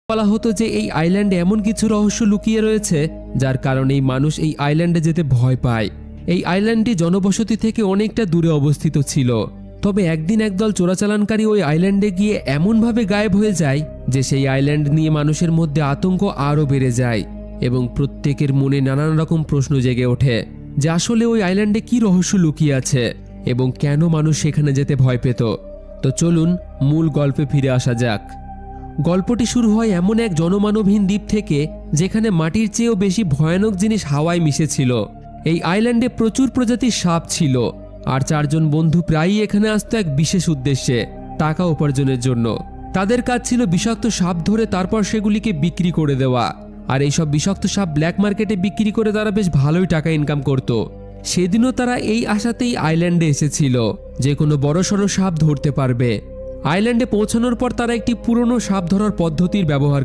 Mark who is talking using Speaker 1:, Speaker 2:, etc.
Speaker 1: বলা হতো যে এই আইল্যান্ডে এমন কিছু রহস্য লুকিয়ে রয়েছে যার কারণেই মানুষ এই আইল্যান্ডে যেতে ভয় পায়। এই আইল্যান্ডটি জনবসতি থেকে অনেকটা দূরে অবস্থিত ছিল। তবে একদিন একদল চোরাচালানকারী ওই আইল্যান্ডে গিয়ে এমনভাবে গায়েব হয়ে যায় যে সেই আইল্যান্ড নিয়ে মানুষের মধ্যে আতঙ্ক আরও বেড়ে যায় এবং প্রত্যেকের মনে নানান রকম প্রশ্ন জেগে ওঠে যে আসলে ওই আইল্যান্ডে কি রহস্য লুকিয়ে আছে এবং কেন মানুষ সেখানে যেতে ভয় পেত। তো চলুন মূল গল্পে ফিরে আসা যাক। গল্পটি শুরু হয় এমন এক জনমানবহীন দ্বীপ থেকে যেখানে মাটির চেয়েও বেশি ভয়ানক জিনিস হাওয়ায় মিশেছিল। এই আইল্যান্ডে প্রচুর প্রজাতির সাপ ছিল আর 4 জন বন্ধু প্রায়ই এখানে আসতো এক বিশেষ উদ্দেশ্যে, টাকা উপার্জনের জন্য। তাদের কাজ ছিল বিষাক্ত সাপ ধরে তারপর সেগুলিকে বিক্রি করে দেওয়া, আর এইসব বিষাক্ত সাপ ব্ল্যাক মার্কেটে বিক্রি করে তারা বেশ ভালোই টাকা ইনকাম করত। সেদিনও তারা এই আশাতেই আইল্যান্ডে এসেছিল যে কোনো বড়সড় সাপ ধরতে পারবে। আইল্যান্ডে পৌঁছানোর পর তারা একটি পুরনো সাপ ধরার পদ্ধতির ব্যবহার